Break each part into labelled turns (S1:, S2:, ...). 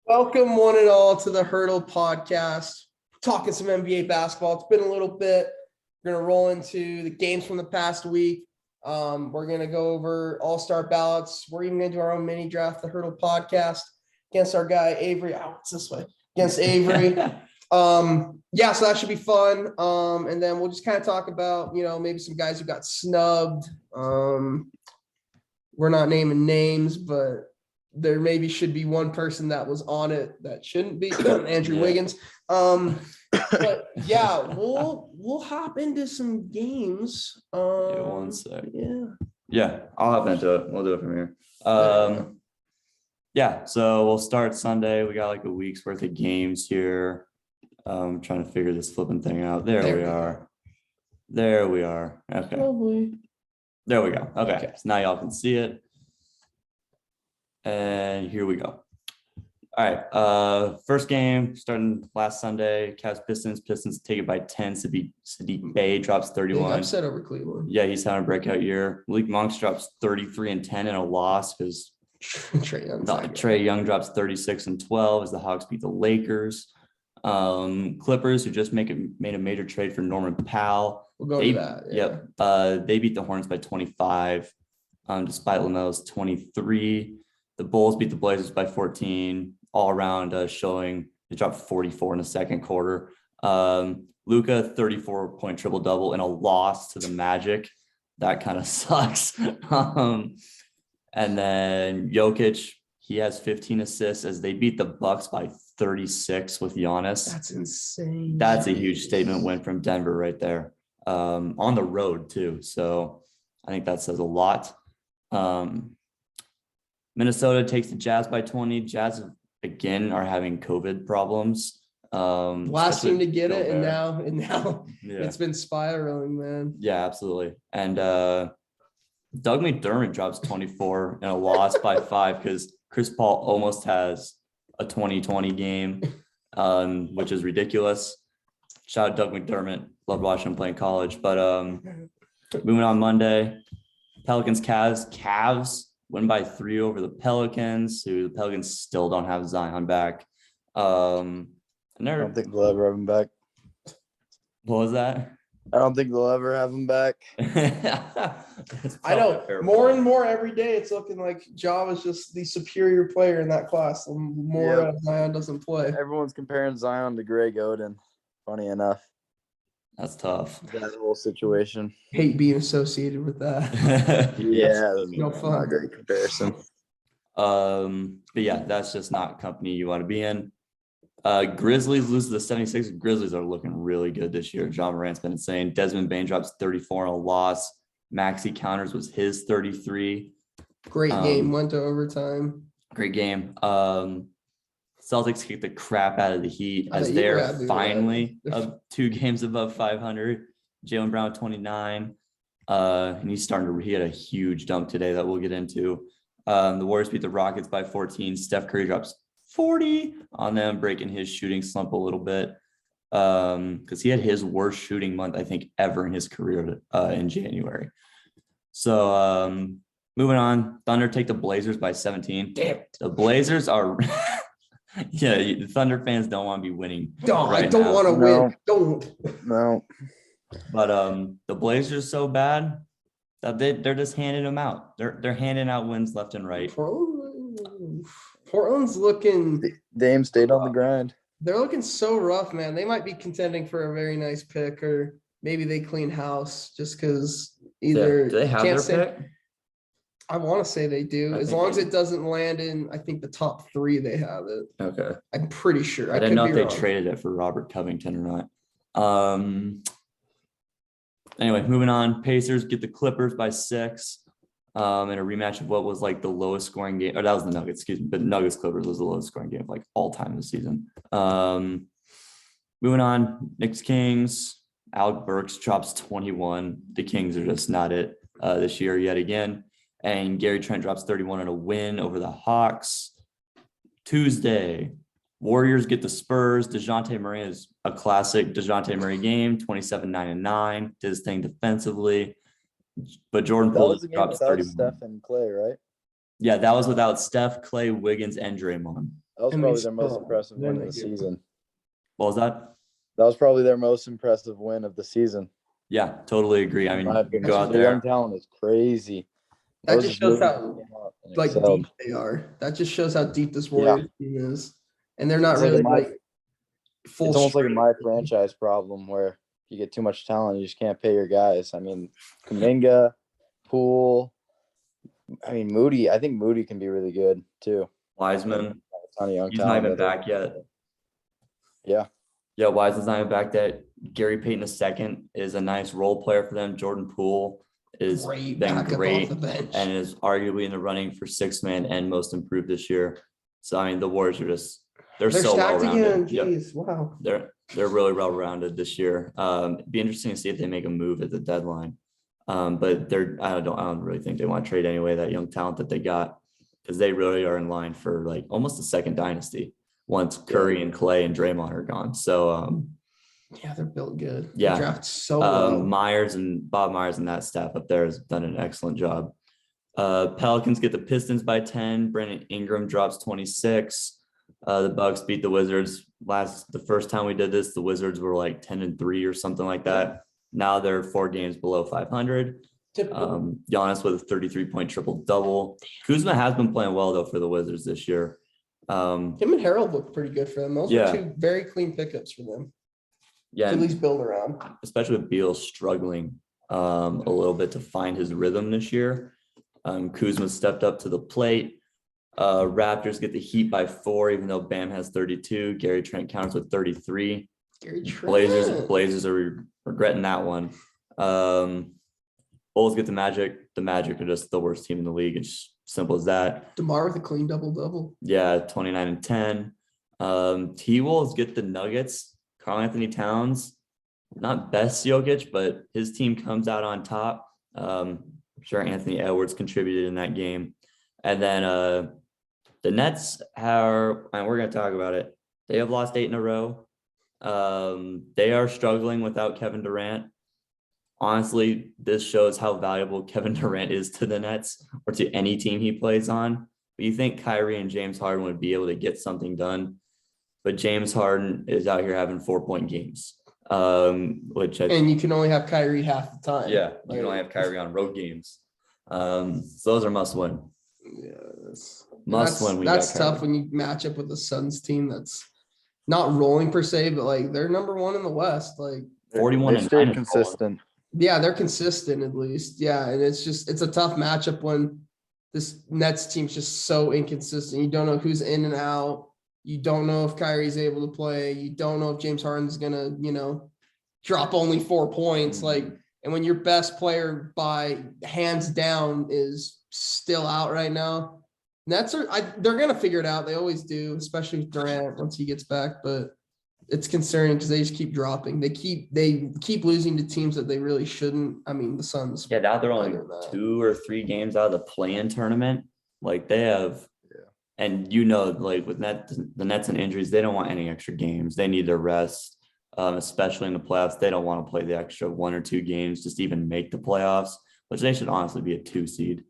S1: Welcome one and all to the Hurdle podcast. Talking some NBA basketball. It's been a little bit. We're going to roll into the games from the past week. We're going to go over all-star ballots. We're even going to do our own mini draft, the Hurdle podcast, against our guy Avery. Oh, it's this way. Against Avery. So that should be fun. And then we'll just kind of talk about, maybe some guys who got snubbed. We're not naming names, but there maybe should be one person that was on it that shouldn't be. Andrew Wiggins. But yeah, we'll hop into some games.
S2: One sec.
S3: Yeah, I'll hop into it. We'll do it from here.
S2: So we'll start Sunday. We got like a week's worth of games here. Trying to figure this flipping thing out. There we are. Okay.
S1: Probably.
S2: There we go. Okay. So now y'all can see it. And here we go. All right. First game starting last Sunday. Cavs Pistons. Pistons take it by 10. Sadiq Bey drops 31.
S1: Big upset over Cleveland.
S2: Yeah, he's having a breakout year. Malik Monk drops 33 and 10 in a loss because Trae Young drops 36 and 12 as the Hawks beat the Lakers. Clippers, who just made a major trade for Norman Powell.
S1: We'll go to that. Yeah.
S2: Yep. They beat the Hornets by 25, despite LaMelo's 23. The Bulls beat the Blazers by 14. All around showing they dropped 44 in the second quarter. Luka, 34-point triple-double in a loss to the Magic. That kind of sucks. And then Jokic, he has 15 assists as they beat the Bucks by 36 with Giannis.
S1: That's insane.
S2: That's a huge statement win from Denver right there. On the road too. So I think that says a lot. Minnesota takes the Jazz by 20. Jazz again are having COVID problems.
S1: Last team to get it, and now it's been spiraling, man.
S2: Yeah, absolutely. And Doug McDermott drops 24 in a loss by 5 because Chris Paul almost has a 2020 game, which is ridiculous. Shout out Doug McDermott. Loved watching him play in college. But moving on Monday, Pelicans Cavs win by 3 over the Pelicans, who the Pelicans still don't have Zion back.
S4: I don't think they'll ever have him back.
S2: What was that?
S4: I don't think they'll ever have him back.
S1: I know. More and more every day, it's looking like Ja is just the superior player in that class. The more Zion doesn't play.
S4: Everyone's comparing Zion to Greg Oden. Funny enough.
S2: That's tough.
S4: That whole situation.
S1: Hate being associated with that.
S4: Yeah,
S1: no fun.
S4: Not a great comparison.
S2: But yeah, that's just not company you want to be in. Grizzlies lose to the 76ers. Grizzlies are looking really good this year. John Morant's been insane. Desmond Bane drops 34 in a loss. Maxey counters was his 33.
S1: Great game. Went to overtime.
S2: Great game. Celtics kicked the crap out of the Heat as they're finally 2 games above 500. Jaylen Brown 29. And he had a huge dunk today that we'll get into. The Warriors beat the Rockets by 14. Steph Curry drops 40 on them, breaking his shooting slump a little bit. Because he had his worst shooting month, I think, ever in his career in January. So moving on, Thunder take the Blazers by 17.
S1: Damn it.
S2: The Blazers are the Thunder fans don't want to be winning.
S1: I don't want to win. Don't.
S4: No.
S2: But the Blazers are so bad that they're just handing them out. They're handing out wins left and right.
S1: Portland's looking.
S4: Dame stayed on the grind.
S1: They're looking so rough, man. They might be contending for a very nice pick, or maybe they clean house just because either.
S3: Do they have their pick?
S1: I want to say they do. As long as it doesn't land in, I think, the top 3, they have it.
S3: Okay.
S1: I'm pretty sure.
S2: I didn't know if they traded it for Robert Covington or not. Anyway, moving on. Pacers get the Clippers by 6 in a rematch of what was like the lowest scoring game. Or that was the Nuggets, excuse me. But Nuggets Clippers was the lowest scoring game of like all time this season. Moving on. Knicks Kings. Alec Burks drops 21. The Kings are just not it this year yet again. And Gary Trent drops 31 in a win over the Hawks. Tuesday, Warriors get the Spurs. DeJounte Murray is a classic DeJounte Murray game, 27-9-9. Did his thing defensively. But Jordan Poole drops 31.
S4: Steph and Clay, right?
S2: Yeah, that was without Steph, Clay, Wiggins, and Draymond.
S4: That was
S1: And
S4: probably
S1: they
S4: their most
S1: still
S4: impressive win
S1: win
S4: of the
S1: the game.
S4: season.
S2: What was that?
S4: That was probably their most impressive win of the season.
S2: Yeah, totally agree. I
S4: In
S2: mean,
S4: my
S2: you
S4: opinion.
S2: go out
S4: The young
S2: there.
S4: talent is crazy.
S1: That
S4: Those
S1: just shows
S4: really
S1: how
S4: came out and
S1: like
S4: excelled.
S1: deep they are. That just shows how deep this
S4: Yeah.
S1: Warriors team is. And they're not
S4: It's like
S1: really
S4: my-
S1: like full.
S4: It's almost like a
S1: strength.
S4: my franchise problem where you get too much talent, you just can't pay your guys. I mean, Kuminga, Poole. I mean, Moody. I think Moody can be really good too.
S2: Wiseman,
S4: A ton of young
S2: he's not
S4: talent.
S2: even back yet.
S4: Yeah.
S2: Yeah, Wiseman's not even back yet. Gary Payton II is a nice role player for them. Jordan Poole is
S1: Great
S2: been
S1: backup
S2: great
S1: off the bench.
S2: and is arguably in the running for sixth man and most improved this year. So I mean, the Warriors are just they're so well
S1: stacked again.
S2: rounded. Yep.
S1: Jeez, wow.
S2: They're really well rounded this year. It'd be interesting to see if they make a move at the deadline. But I don't really think they want to trade anyway that young talent that they got, because they really are in line for like almost a second dynasty once Curry and Clay and Draymond are gone. So
S1: Yeah, they're built good.
S2: Yeah.
S1: They draft so well.
S2: Bob Myers and that staff up there has done an excellent job. Pelicans get the Pistons by 10. Brandon Ingram drops 26. The Bucks beat the Wizards. The first time we did this, the Wizards were like 10-3 or something like that. Now they're 4 games below 500. Giannis with a 33-point triple-double. Kuzma has been playing well though for the Wizards this year.
S1: Him and Harold look pretty good for them. Those
S2: Yeah.
S1: were 2 very clean pickups for them.
S2: Yeah,
S1: To at least build around.
S2: especially with Beal struggling a little bit to find his rhythm this year. Kuzma stepped up to the plate. Raptors get the Heat by 4, even though Bam has 32. Gary Trent counters with 33.
S1: Gary Trent.
S2: Blazers are regretting that one. Bulls get the Magic. The Magic are just the worst team in the league. It's simple as that.
S1: DeMar with a clean double-double.
S2: Yeah, 29 and 10. T-Wolves get the Nuggets. Karl Anthony Towns, not best Jokic, but his team comes out on top. I'm sure Anthony Edwards contributed in that game. And then the Nets and we're going to talk about it. They have lost 8 in a row. They are struggling without Kevin Durant. Honestly, this shows how valuable Kevin Durant is to the Nets or to any team he plays on. But you think Kyrie and James Harden would be able to get something done? But James Harden is out here having 4-point games, and
S1: you can only have Kyrie half the time.
S2: Yeah, you can only have Kyrie on road games. So those are must win.
S1: Yeah,
S2: Must win.
S1: That's tough when you match up with the Suns team that's not rolling per se, but like they're number 1 in the West. Like
S2: 41
S4: They
S2: and
S4: stayed
S2: 9
S4: consistent.
S1: yeah, they're consistent at least. Yeah, and it's a tough matchup when this Nets team's just so inconsistent. You don't know who's in and out. You don't know if Kyrie's able to play. You don't know if James Harden's gonna, drop only 4 points. Like, and when your best player by hands down is still out right now, they're gonna figure it out. They always do, especially with Durant once he gets back. But it's concerning because they just keep dropping. They keep losing to teams that they really shouldn't. I mean, the Suns.
S2: Yeah, now they're only 2 or 3 games out of the play-in tournament. Like they have. And like with the Nets and injuries, they don't want any extra games. They need their rest, especially in the playoffs. They don't want to play the extra 1 or 2 games just to even make the playoffs, which they should honestly be a 2 seed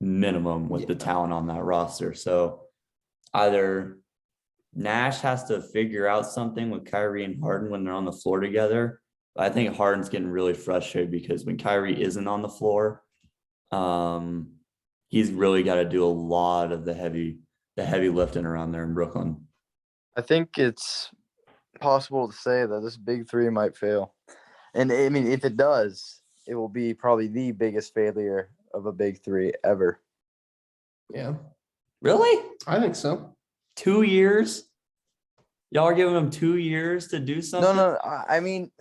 S2: minimum with the talent on that roster. So either Nash has to figure out something with Kyrie and Harden when they're on the floor together. But I think Harden's getting really frustrated because when Kyrie isn't on the floor, he's really got to do a lot of the heavy lifting around there in Brooklyn.
S4: I think it's possible to say that this big 3 might fail. And I mean, if it does, it will be probably the biggest failure of a big 3 ever.
S1: Yeah.
S2: Really?
S1: I think so.
S2: 2 years? Y'all are giving them 2 years to do something?
S4: No. I mean,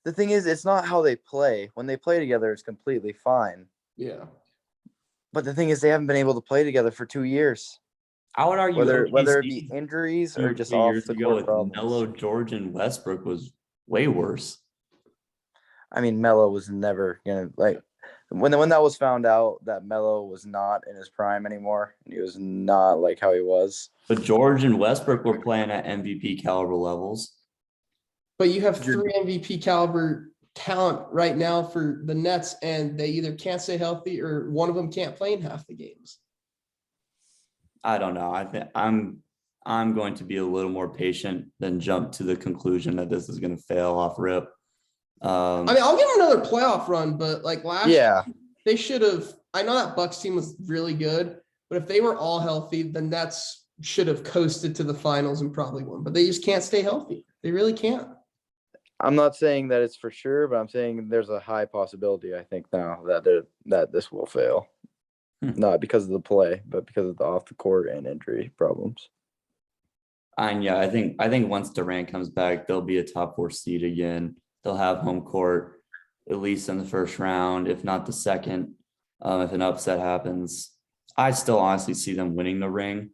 S4: the thing is, it's not how they play. When they play together, it's completely fine.
S1: Yeah.
S4: But the thing is, they haven't been able to play together for 2 years.
S2: I would argue
S4: whether it be injuries or just off the court problems.
S2: Melo, George, and Westbrook was way worse.
S4: I mean, Melo was never gonna when that was found out that Melo was not in his prime anymore, and he was not like how he was.
S2: But George and Westbrook were playing at MVP caliber levels.
S1: But you have 3 MVP caliber talent right now for the Nets, and they either can't stay healthy or one of them can't play in half the games.
S2: I don't know. I'm going to be a little more patient than jump to the conclusion that this is going to fail off rip.
S1: I mean, I'll give them another playoff run, but like last year, they should have. I know that Bucks team was really good, but if they were all healthy, then Nets should have coasted to the finals and probably won. But they just can't stay healthy. They really can't.
S4: I'm not saying that it's for sure, but I'm saying there's a high possibility, I think, now that this will fail. Not because of the play, but because of the off the court and injury problems.
S2: And yeah, I think once Durant comes back, they'll be a top 4 seed again. They'll have home court, at least in the first round, if not the second. If an upset happens, I still honestly see them winning the ring,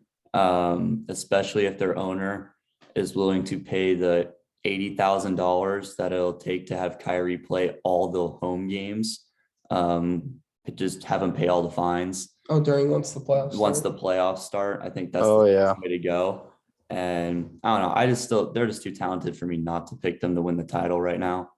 S2: especially if their owner is willing to pay the $80,000 that it'll take to have Kyrie play all the home games. Just have him pay all the fines.
S1: Oh, once the
S2: playoffs start, I think that's the way to go. And I don't know. They're just too talented for me not to pick them to win the title right now.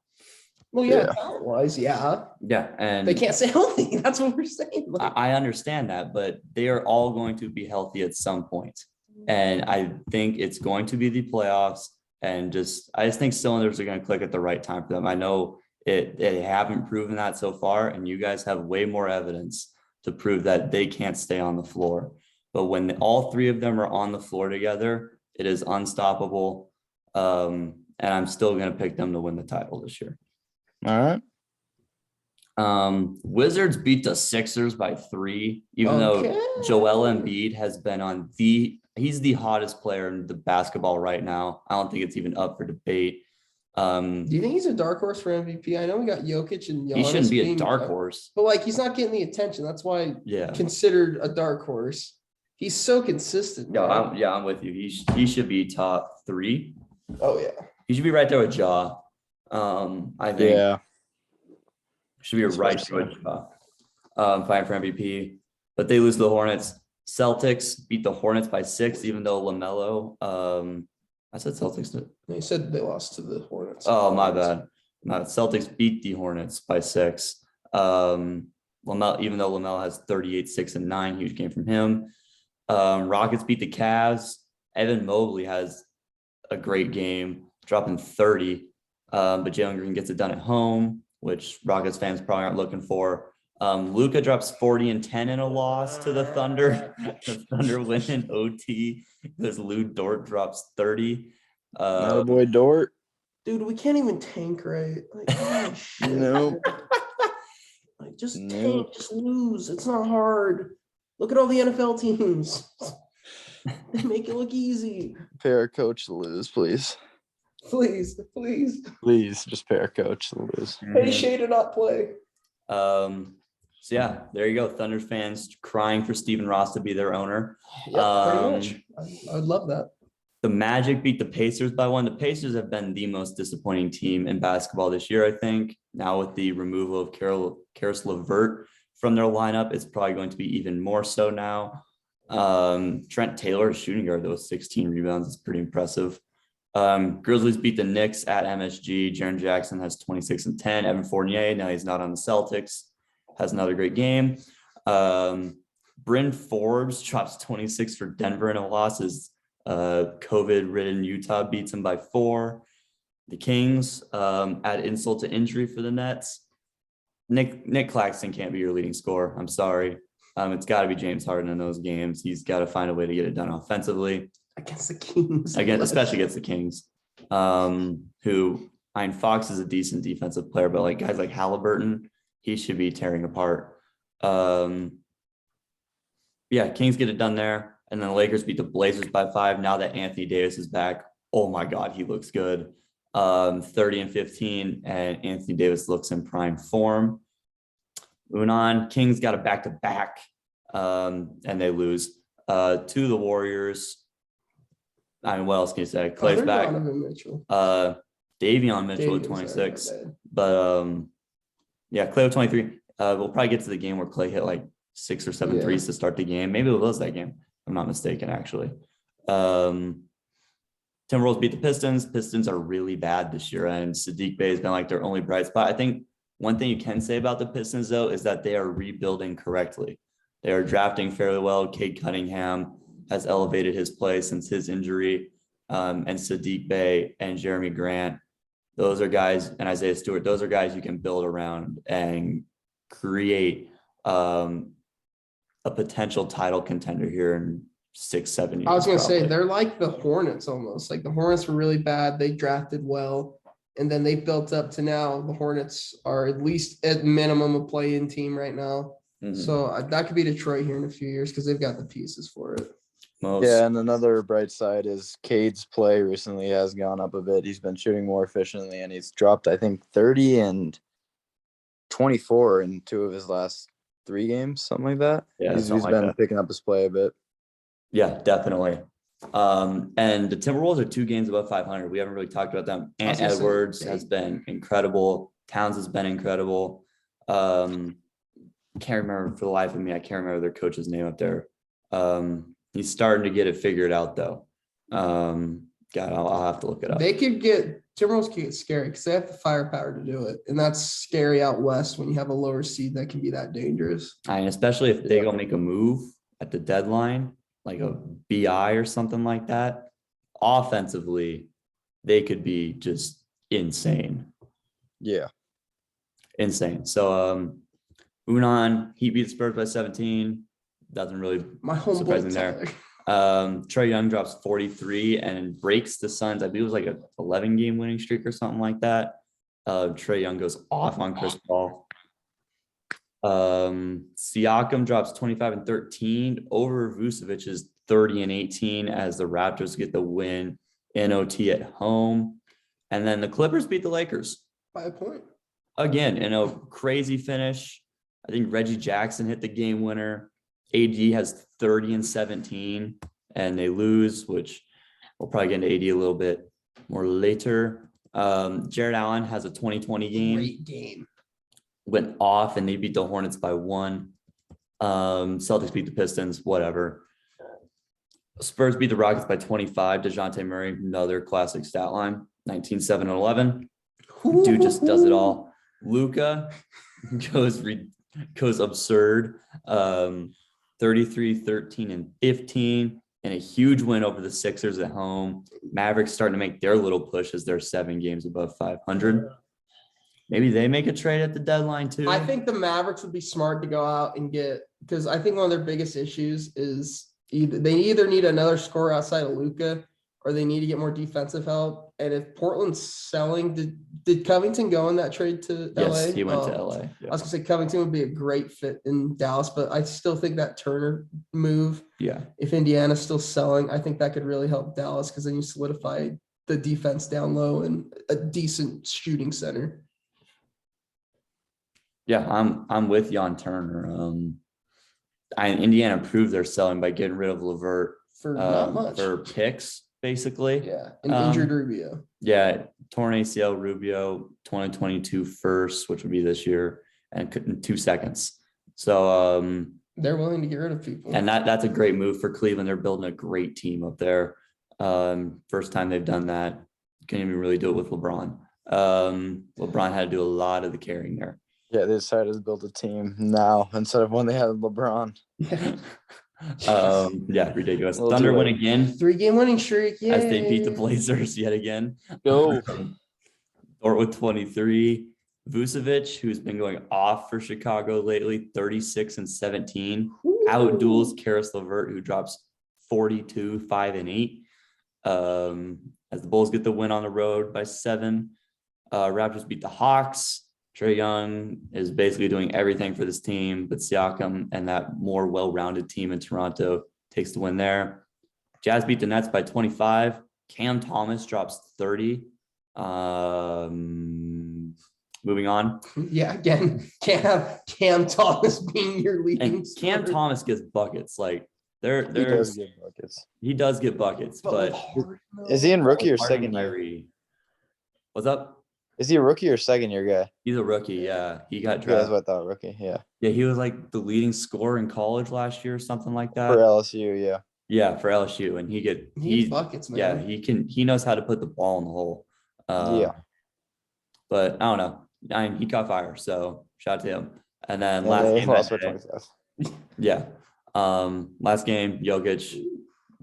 S1: Well, talent-wise, yeah.
S2: Yeah, and
S1: they can't stay healthy. That's what we're saying.
S2: I understand that, but they are all going to be healthy at some point. And I think it's going to be the playoffs. And I just think cylinders are going to click at the right time for them. I know they haven't proven that so far, and you guys have way more evidence to prove that they can't stay on the floor. But when all 3 of them are on the floor together, it is unstoppable. And I'm still going to pick them to win the title this year.
S4: All
S2: right. Wizards beat the Sixers by 3, even though Joel Embiid has been he's the hottest player in the basketball right now. I don't think it's even up for debate.
S1: Do you think he's a dark horse for MVP? I know we got Jokic and Giannis.
S2: He shouldn't be a dark horse.
S1: But like, he's not getting the attention. That's why considered a dark horse. He's so consistent.
S2: Yeah, I'm with you. He should be top 3.
S1: Oh yeah.
S2: He should be right there with Ja. I think. Yeah. Should be right there with Ja. Fighting for MVP. But they lose to the Hornets. Celtics beat the Hornets by 6, even though LaMelo. I said Celtics.
S1: They said they lost to the Hornets.
S2: Oh, my bad. No, Celtics beat the Hornets by 6. Even though LaMelo has 38, 6, and 9, huge game from him. Rockets beat the Cavs. Evan Mobley has a great game, dropping 30. But Jalen Green gets it done at home, which Rockets fans probably aren't looking for. Luka drops 40 and 10 in a loss to the Thunder. The Thunder win in OT because Lou Dort drops 30.
S4: Boy Dort.
S1: Dude, we can't even tank right. Like, oh, shit.
S4: No.
S1: Like, just tank, just lose. It's not hard. Look at all the NFL teams. They make it look easy.
S4: Pay our coach to lose, please.
S1: Please.
S4: Please, just pay our coach to lose.
S1: Pay Shea to not play.
S2: So yeah, there you go. Thunder fans crying for Stephen Ross to be their owner.
S1: Yeah, pretty much. I would love that.
S2: The Magic beat the Pacers by 1. The Pacers have been the most disappointing team in basketball this year, I think. Now with the removal of Karis LeVert from their lineup, it's probably going to be even more so now. Trent Taylor, shooting guard, those 16 rebounds is pretty impressive. Grizzlies beat the Knicks at MSG. Jaren Jackson has 26 and 10. Evan Fournier, now he's not on the Celtics, has another great game. Bryn Forbes drops 26 for Denver in a loss as COVID-ridden Utah beats him by 4. The Kings add insult to injury for the Nets. Nick Claxton can't be your leading scorer. I'm sorry. It's got to be James Harden in those games. He's got to find a way to get it done offensively.
S1: Against the Kings.
S2: Especially against the Kings, who Fox is a decent defensive player, but like guys like Halliburton, he should be tearing apart. Kings get it done there. And then the Lakers beat the Blazers by 5. Now that Anthony Davis is back, oh my God, he looks good. 30 and 15, and Anthony Davis looks in prime form. Moving on, Kings got a back-to-back, and they lose to the Warriors. I mean, what else can you say? Clay's back. Davion Mitchell at 26. But Clay with 23. We'll probably get to the game where Clay hit like 6 or 7 threes to start the game. Maybe it was that game. I'm not mistaken, actually. Timberwolves beat the Pistons. Pistons are really bad this year, and Sadiq Bey has been like their only bright spot. I think one thing you can say about the Pistons, though, is that they are rebuilding correctly. They are drafting fairly well. Cade Cunningham has elevated his play since his injury. And Sadiq Bey and Jeremy Grant, those are guys, and Isaiah Stewart, those are guys you can build around and create a potential title contender here in 6-7 years.
S1: I was going to say,
S2: probably.
S1: they're like the Hornets almost. Like the Hornets were really bad. They drafted well. And then they built up to now the Hornets are at least at minimum a play-in team right now.
S2: Mhm.
S1: So that could be Detroit here in a few years because they've got the pieces for it.
S4: Yeah, and another bright side is Cade's play recently has gone up a bit. He's been shooting more efficiently, and he's dropped, I think, 30 and 24 in 2 of his last 3 games, something like that.
S2: Yeah,
S4: he's been picking up his play a bit.
S2: Yeah, definitely. And the Timberwolves are 2 games above 500. We haven't really talked about them. Ant Edwards has been incredible. Towns has been incredible. Can't remember for the life of me. I can't remember their coach's name up there. He's starting to get it figured out though. God, I'll have to look it up.
S1: Timberwolves can get scary because they have the firepower to do it. And that's scary out west when you have a lower seed that can be that dangerous.
S2: And especially if they go make a move at the deadline, like a BI or something like that, offensively, they could be just insane.
S4: Yeah.
S2: Insane. So moving on, Heat beat the Spurs by 17. Doesn't really surprising there. Trae Young drops 43 and breaks the Suns. I believe it was like a 11-game winning streak or something like that. Trae Young goes off on Chris Paul. Siakam drops 25 and 13 over Vucevic's 30 and 18 as the Raptors get the win in OT at home. And then the Clippers beat the Lakers
S1: by a point.
S2: Again, in a crazy finish. I think Reggie Jackson hit the game winner. AD has 30 and 17 and they lose, which we'll probably get into AD a little bit more later. Jared Allen has a 2020 game.
S1: Great game.
S2: Went off and they beat the Hornets by 1. Celtics beat the Pistons, whatever. Spurs beat the Rockets by 25. DeJounte Murray, another classic stat line, 19, 7, and 11. Dude just does it all. Luka goes absurd. 33, 13, and 15, and a huge win over the Sixers at home. Mavericks starting to make their little push as they're 7 games above 500. Maybe they make a trade at the deadline too.
S1: I think the Mavericks would be smart to go out and get, because I think one of their biggest issues is they either need another scorer outside of Luka or they need to get more defensive help. And if Portland's selling, did Covington go in that trade to LA?
S2: Yes, he went to LA. Yeah.
S1: I was gonna say Covington would be a great fit in Dallas, but I still think that Turner move, if Indiana's still selling, I think that could really help Dallas because then you solidify the defense down low and a decent shooting center.
S2: Yeah, I'm with Jan Turner. Indiana proved they're selling by getting rid of LeVert
S1: for not much
S2: for picks, basically.
S1: Yeah, and injured Rubio.
S2: Yeah, torn ACL Rubio, 2022 first, which would be this year, and in 2 seconds. So
S1: they're willing to get rid of people,
S2: and that's a great move for Cleveland. They're building a great team up there. First time they've done that. Can't even really do it with LeBron. LeBron had to do a lot of the carrying there.
S4: Yeah, they decided to build a team now instead of when they had LeBron.
S2: Yeah, ridiculous. Thunder win again.
S1: 3-game winning streak. Yay.
S2: As they beat the Blazers yet again.
S4: Go.
S2: Dort with 23. Vucevic, who's been going off for Chicago lately, 36 and 17. Outduels Karis LeVert, who drops 42, 5, and 8. As the Bulls get the win on the road by 7. Raptors beat the Hawks. Trae Young is basically doing everything for this team, but Siakam and that more well-rounded team in Toronto takes the win there. Jazz beat the Nets by 25. Cam Thomas drops 30. Moving on.
S1: Yeah, again, can't have Cam Thomas being your leading
S2: And Cam Thomas gets buckets. Like
S4: He does get buckets.
S2: He does get buckets, but
S4: is he in rookie or second year?
S2: What's up?
S4: Is he a rookie or second year guy?
S2: He's a rookie, yeah. He got drafted.
S4: Yeah, that's what I thought, rookie, yeah.
S2: Yeah, he was like the leading scorer in college last year or something like that.
S4: For LSU, yeah.
S2: Yeah, for LSU. And
S1: he buckets, man.
S2: Yeah, he knows how to put the ball in the hole.
S4: Yeah.
S2: But I don't know. He caught fire, so shout out to him. And then
S4: And
S2: last
S4: they
S2: game.
S4: lost by 25.
S2: Yeah. Last game, Jokic,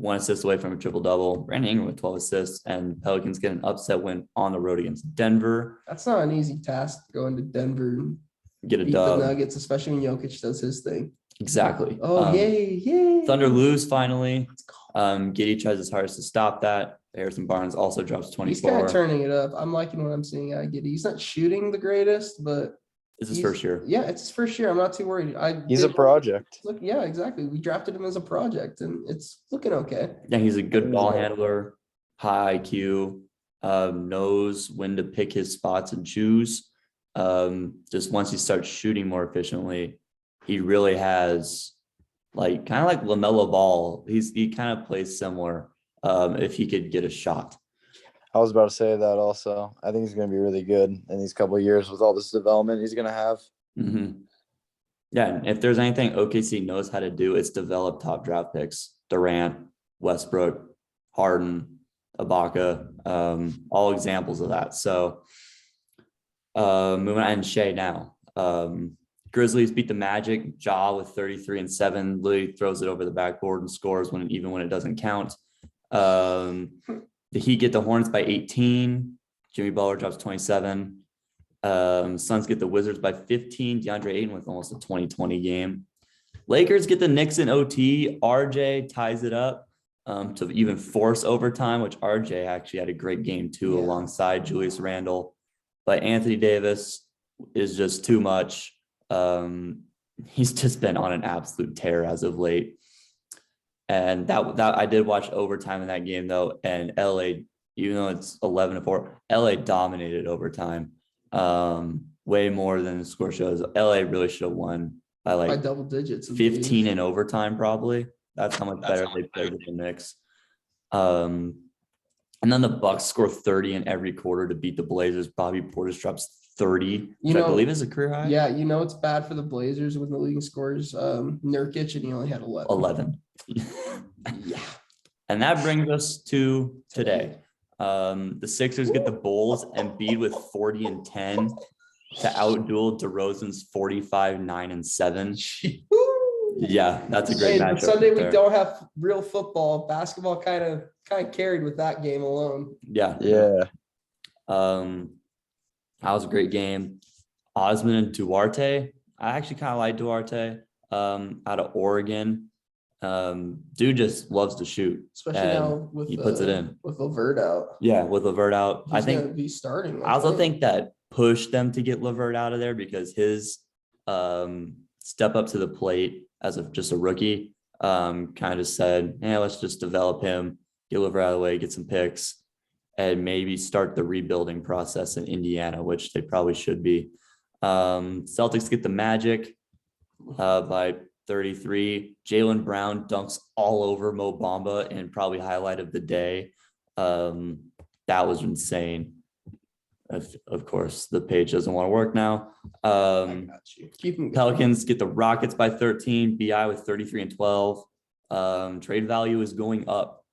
S2: 1 assist away from a triple-double. Brandon Ingram with 12 assists, and Pelicans get an upset win on the road against Denver.
S1: That's not an easy task, going to Denver and
S2: Get a
S1: beat
S2: dub.
S1: the Nuggets, especially when Jokic does his thing.
S2: Exactly.
S1: Oh, yay.
S2: Thunder lose finally. Giddey tries his hardest to stop that. Harrison Barnes also drops 24.
S1: He's kind of turning it up. I'm liking what I'm seeing out of Giddey. He's not shooting the greatest, but
S2: It's his first year.
S1: Yeah, it's his first year. I'm not too worried.
S4: He's a project.
S1: Look, yeah, exactly. We drafted him as a project, and it's looking okay.
S2: Yeah, he's a good ball handler, high IQ, knows when to pick his spots and choose. Just once he starts shooting more efficiently, he really has kind of like LaMelo Ball. He kind of plays similar if he could get a shot.
S4: I was about to say that also. I think he's going to be really good in these couple of years with all this development he's going to have.
S2: Mm-hmm. Yeah, and if there's anything OKC knows how to do, it's develop top draft picks. Durant, Westbrook, Harden, Ibaka, all examples of that. So moving on, and Shea now. Grizzlies beat the Magic. Ja with 33 and 7 literally throws it over the backboard and scores even when it doesn't count. The Heat get the Hornets by 18. Jimmy Butler drops 27. Suns get the Wizards by 15. DeAndre Ayton with almost a 20-20 game. Lakers get the Knicks in OT. RJ ties it up to even force overtime, which RJ actually had a great game too, alongside Julius Randle. But Anthony Davis is just too much. He's just been on an absolute tear as of late. And that I did watch overtime in that game though, and LA, even though it's 11-4, LA dominated overtime. Way more than the score shows. LA really should have won by
S1: double digits.
S2: 15 in overtime, probably. That's how much better they played with the Knicks. And then the Bucks score 30 in every quarter to beat the Blazers. Bobby Portis drops 30, which I believe is a career high.
S1: Yeah, it's bad for the Blazers when the leading scores Nurkic, and he only had 11. Yeah.
S2: And that brings us to today. The Sixers get the Bulls, Embiid with 40 and 10 to outduel DeRozan's 45, 9 and 7. Yeah, that's a great matchup.
S1: Sunday we don't have real football. Basketball kind of carried with that game alone.
S2: Yeah. That was a great game. Osman and Duarte. I actually kind of like Duarte out of Oregon. Dude just loves to shoot.
S1: Especially now with
S2: he puts it in.
S1: With LeVert out.
S2: Yeah, with LeVert out.
S1: He's gonna be starting.
S2: I also think that pushed them to get LeVert out of there because his step up to the plate as just a rookie kind of said, let's just develop him, get LeVert out of the way, get some picks, and maybe start the rebuilding process in Indiana, which they probably should be. Celtics get the Magic by 33. Jaylen Brown dunks all over Mo Bamba and probably highlight of the day. That was insane. Of course, the page doesn't want to work now. Pelicans get the Rockets by 13. BI with 33 and 12. Trade value is going up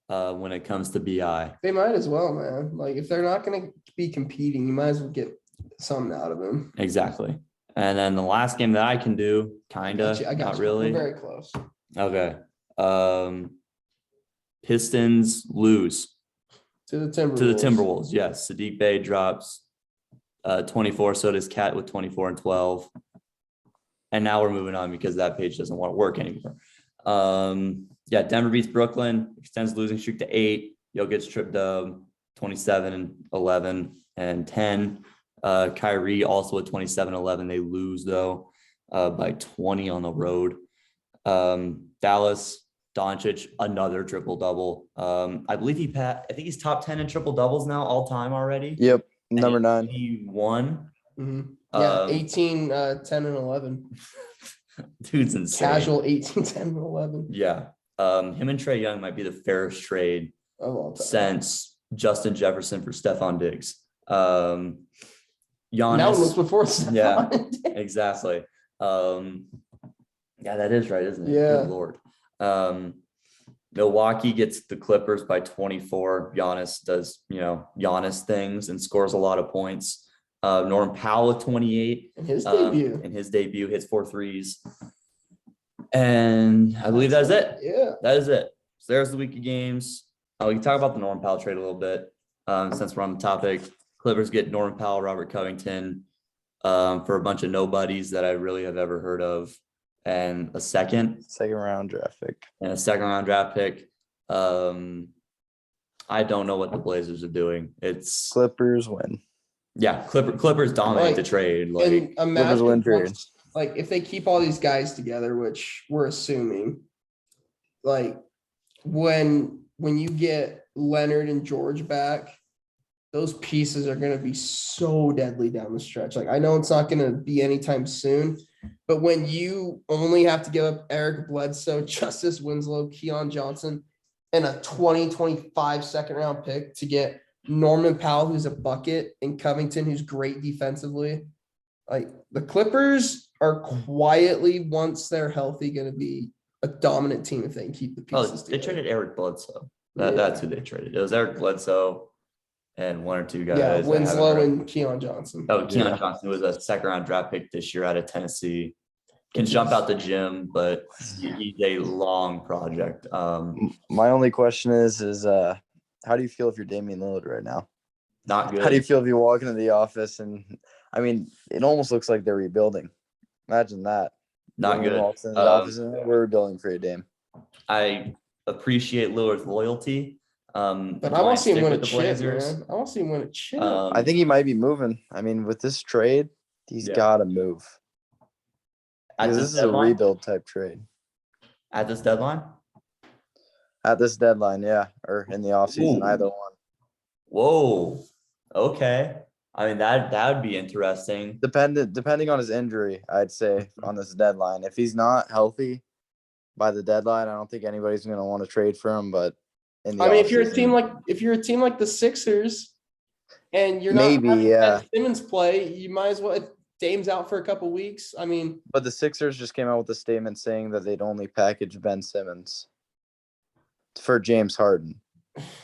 S2: when it comes to BI.
S1: They might as well, man. If they're not going to be competing, you might as well get something out of them.
S2: Exactly. And then the last game that I can do, kind of, not really.
S1: We're very close.
S2: Okay. Pistons lose.
S1: To the Timberwolves.
S2: Yes. Sadiq Bey drops 24. So does Cat with 24 and 12. And now we're moving on because that page doesn't want to work anymore. Denver beats Brooklyn, extends losing streak to 8. Jokic tripped 27 and 11 and 10. Kyrie also at 27-11. They lose though by 20 on the road. Dallas, Doncic, another triple double. I believe I think he's top 10 in triple doubles now all time already.
S4: Yep, number 9.
S2: He won.
S1: Mm-hmm. Yeah, 18, 10, and 11.
S2: Dude's insane.
S1: Casual 18, 10, and 11.
S2: Yeah. Him and Trae Young might be the fairest trade
S1: of all time
S2: since Justin Jefferson for Stephon Diggs. Giannis.
S1: That was before Stephon.
S2: Yeah, exactly. Yeah, that is right, isn't it?
S1: Yeah.
S2: Good Lord. Milwaukee gets the Clippers by 24. Giannis does, Giannis things and scores a lot of points. Norman Powell with 28.
S1: In his debut.
S2: Hits 4 threes. And I believe that's it.
S1: Yeah.
S2: That is it. So there's the week of games. We can talk about the Norman Powell trade a little bit since we're on the topic. Clippers get Norman Powell, Robert Covington for a bunch of nobodies that I really have ever heard of, and a second
S4: round draft pick.
S2: And a second round draft pick. I don't know what the Blazers are doing. It's
S4: Clippers win.
S2: Yeah, Clippers dominate the trade. Like
S1: and
S4: Clippers win
S1: imagine
S4: trade.
S1: like if they keep all these guys together, which we're assuming, like when you get Leonard and George back, those pieces are going to be so deadly down the stretch. Like I know it's not going to be anytime soon, but when you only have to give up Eric Bledsoe, Justice Winslow, Keon Johnson, and a 2025 second round pick to get Norman Powell, who's a bucket, and Covington, who's great defensively, like the Clippers are quietly, once they're healthy, going to be a dominant team if they can keep the pieces
S2: they
S1: together.
S2: traded Eric Bledsoe. That's who they traded. It was Eric Bledsoe and one or two guys.
S1: Yeah, Winslow and Keon Johnson.
S2: Keon Johnson was a second round draft pick this year out of Tennessee. Can jump out the gym, but he's a long project.
S4: My only question is how do you feel if you're Damian Lillard right now?
S2: Not good.
S4: How do you feel if you walk into the office and I mean, it almost looks like they're rebuilding. Imagine that.
S2: Not good.
S4: Walks into the office and we're rebuilding for you, Dame.
S2: I appreciate Lillard's loyalty.
S1: But I want to see him win a chip, man. I want to see him win a chip.
S4: I think he might be moving. I mean, with this trade, he's got to move. Because this is a rebuild type trade.
S2: At this deadline?
S4: At this deadline, yeah. Or in the offseason, either one.
S2: Whoa. Okay. I mean, that would be interesting.
S4: Depending on his injury, I'd say, on this deadline. If he's not healthy by the deadline, I don't think anybody's going to want to trade for him. But
S1: if you're a team like the Sixers and you're not having Ben Simmons play, you might as well. If Dame's out for a couple weeks, I mean.
S4: But the Sixers just came out with a statement saying that they'd only package Ben Simmons for James Harden.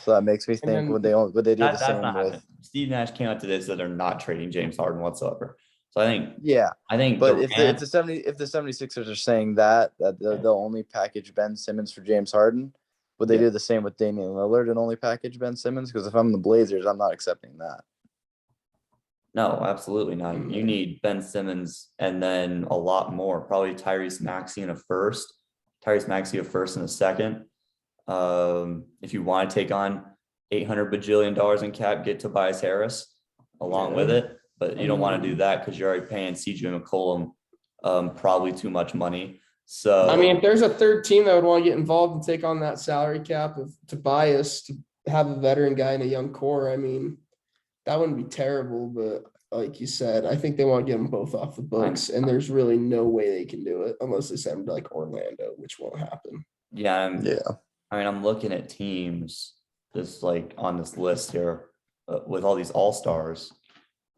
S4: So that makes me think would they do the same with
S2: Steve Nash came out today and said they're not trading James Harden whatsoever. So I think
S4: but if the 76ers are saying that they'll only package Ben Simmons for James Harden, would they do the same with Damian Lillard and only package Ben Simmons? Because if I'm the Blazers, I'm not accepting that.
S2: No, absolutely not. You need Ben Simmons and then a lot more. Probably Tyrese Maxey in a first. Tyrese Maxey a first and a second. If you want to take on $800 bajillion in cap, get Tobias Harris along with it. But you don't want to do that because you're already paying CJ McCollum probably too much money. So
S1: I mean, if there's a third team that would want to get involved and take on that salary cap of Tobias to have a veteran guy in a young core, I mean, that wouldn't be terrible. But like you said, I think they want to get them both off the books, and there's really no way they can do it unless they send them to like Orlando, which won't happen.
S2: I mean, I'm looking at teams just like on this list here with all these all-stars.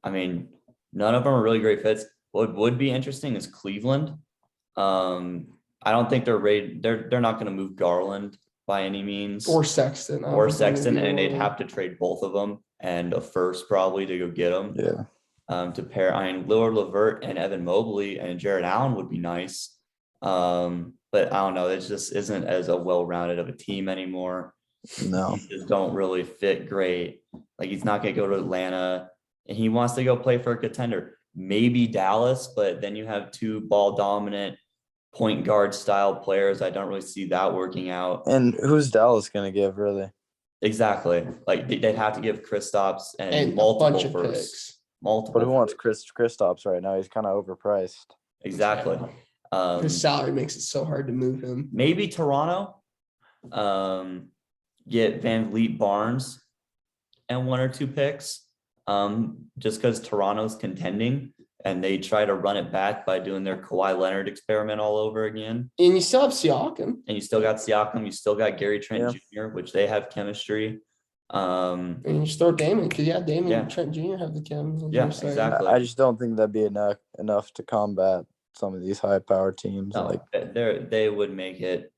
S2: I mean, none of them are really great fits. What would be interesting is Cleveland. I don't think they're ready. They're not going to move Garland by any means.
S1: Or Sexton.
S2: And they'd have to trade both of them and a first probably to go get them.
S4: Yeah.
S2: To pair, I mean, Lillard, LeVert, and Evan Mobley and Jared Allen would be nice. But I don't know. It just isn't as a well-rounded of a team anymore.
S4: No.
S2: He just don't really fit great. Like he's not going to go to Atlanta and he wants to go play for a contender. Maybe Dallas, but then you have two ball dominant point guard style players. I don't really see that working out.
S4: And who's Dallas going to give really?
S2: Exactly. Like they'd have to give Kristaps and multiple
S1: bunch of
S2: firsts.
S1: picks.
S2: Multiple.
S4: But who wants Kristaps right now? He's kind of overpriced.
S2: Exactly.
S1: His salary makes it so hard to move him.
S2: Maybe Toronto. Get Van Vliet, Barnes and one or two picks. Just because Toronto's contending and they try to run it back by doing their Kawhi Leonard experiment all over again.
S1: And you still have Siakam.
S2: And you still got Siakam. You still got Gary Trent Jr., which they have chemistry.
S1: And you just throw Damon because Damon and Trent Jr. have the chem.
S2: Yeah, exactly.
S4: I just don't think that'd be enough to combat some of these high-powered teams.
S2: No, they would make it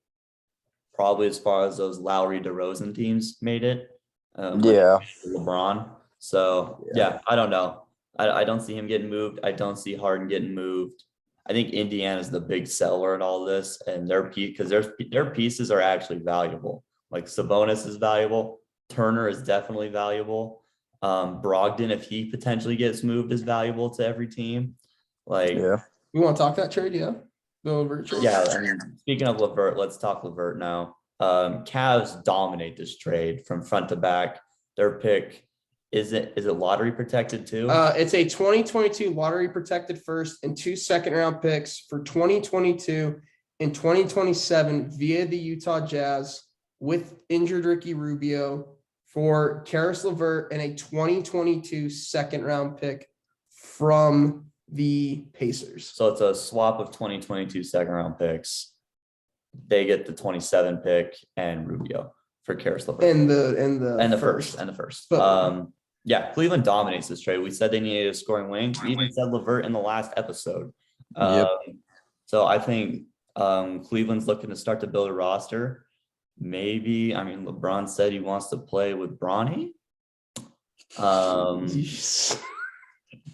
S2: probably as far as those Lowry DeRozan teams made it. LeBron. So I don't know. I don't see him getting moved. I don't see Harden getting moved. I think Indiana's the big seller in all this, and their pieces are actually valuable. Like Sabonis is valuable. Turner is definitely valuable. Brogdon, if he potentially gets moved, is valuable to every team. Like,
S4: Yeah.
S1: We want to talk that trade, yeah? The LeVert trade?
S2: yeah, I mean, speaking of LeVert, let's talk LeVert now. Cavs dominate this trade from front to back. Their pick, is it lottery protected too?
S1: It's a 2022 lottery protected first and 2 second-round picks for 2022 and 2027 via the Utah Jazz with injured Ricky Rubio for Karis LeVert and a 2022 second-round pick from the Pacers.
S2: So it's a swap of 2022 second round picks. They get the 27 pick and Rubio for Karis LeVert.
S1: And the
S2: first.
S1: But-
S2: Yeah, Cleveland dominates this trade. We said they needed a scoring wing. We even said LeVert in the last episode.
S4: Yep.
S2: So I think Cleveland's looking to start to build a roster. Maybe, I mean, LeBron said he wants to play with Bronny.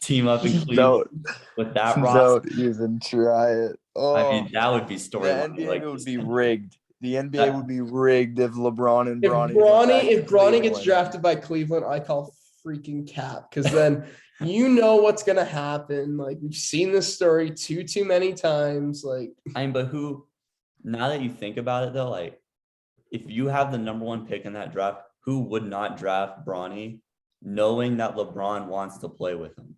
S2: Team up in Cleveland with that roster.
S4: Don't even try it. Oh,
S2: I mean, that would be
S4: the
S2: storyline.
S4: NBA would be rigged. The NBA would be rigged if LeBron and Bronny.
S1: If Bronny gets drafted by Cleveland, I call freaking cap, because then you know what's gonna happen. Like, we've seen this story too many times. Like,
S2: I mean, but who? Now that you think about it, though, like if you have the number 1 pick in that draft, who would not draft Bronny, knowing that LeBron wants to play with him?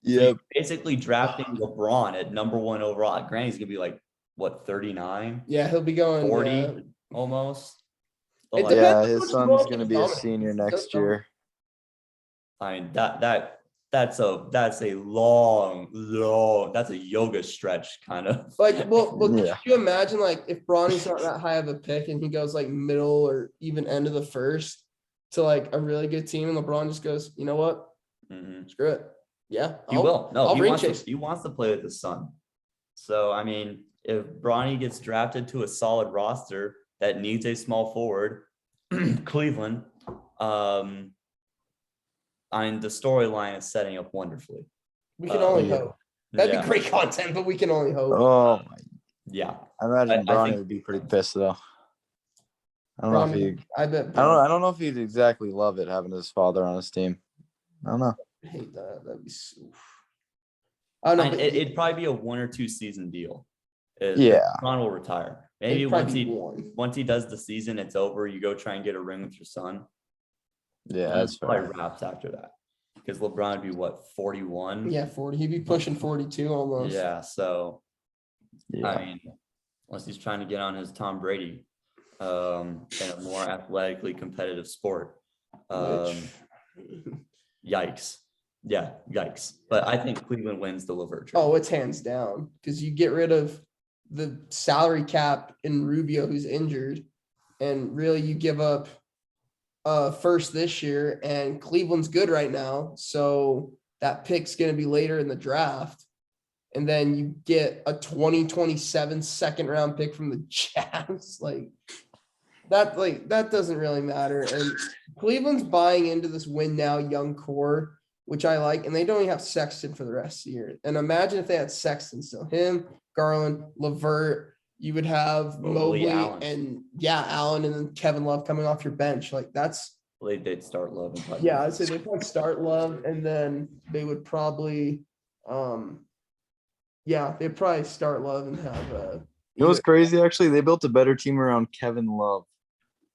S4: Yeah.
S2: So you're basically drafting LeBron at number 1 overall. Granted, he's gonna be like what, 39,
S1: yeah, he'll be going
S2: 40 almost. But,
S1: It
S2: like,
S1: depends
S4: Yeah,
S1: on
S4: his
S1: which
S4: son's
S1: one
S4: gonna
S1: he
S4: be a
S1: dominates.
S4: senior next
S1: Doesn't
S4: year.
S2: I mean that's a long, that's a yoga stretch kind of.
S1: Like, well,
S4: Yeah.
S1: can you imagine, like, if Bronny's not that high of a pick and he goes like middle or even end of the first to like a really good team, and LeBron just goes, you know what,
S2: Mhm.
S1: screw it. Yeah,
S2: He will. No,
S1: I'll
S2: he
S1: ring
S2: wants to,
S1: chase.
S2: he wants to play with his son. So, I mean, if Bronny gets drafted to a solid roster that needs a small forward, Cleveland, I mean, the storyline is setting up wonderfully.
S1: We can only
S4: yeah.
S1: hope. That'd
S2: Yeah.
S1: be great content, but we can only hope.
S4: Oh,
S2: Yeah.
S4: I imagine
S2: I
S4: Bronny
S2: think-
S4: would be pretty pissed though. I don't know if he.
S1: I bet.
S4: I don't know if he'd exactly love it having his father on his team. I don't know.
S1: I hate that. That'd be so. I don't know. But
S2: It'd probably be a 1 or 2 season deal.
S4: Yeah.
S2: LeBron will retire. Maybe
S1: it'd probably be one.
S2: once he does the season, it's over. You go try and get a ring with your son.
S4: Yeah,
S2: And
S4: that's
S2: it's probably
S4: fair.
S2: wraps after that. Because LeBron would be what, 41?
S1: Yeah, 40. He'd be pushing 42 almost.
S2: Yeah. So
S4: Yeah.
S2: I mean, unless he's trying to get on his Tom Brady, in a more athletically competitive sport. Yikes. Yeah, yikes. But I think Cleveland wins the LeVert trade.
S1: Oh, it's hands down, because you get rid of the salary cap in Rubio, who's injured, and really you give up first this year, and Cleveland's good right now, so that pick's going to be later in the draft, and then you get a 2027 second round pick from the Jazz. That doesn't really matter. And Cleveland's buying into this win now young core, which I like, and they don't even have Sexton for the rest of the year. And imagine if they had Sexton still, him, Garland, LeVert, you would have Mobley
S2: Allen.
S1: and Allen, and then Kevin Love coming off your bench. Like, that's,
S2: They'd start Love. And probably
S1: yeah, I'd say they'd probably start Love, and then they would probably, they'd probably start Love and have
S4: You know what's crazy? Actually, they built a better team around Kevin Love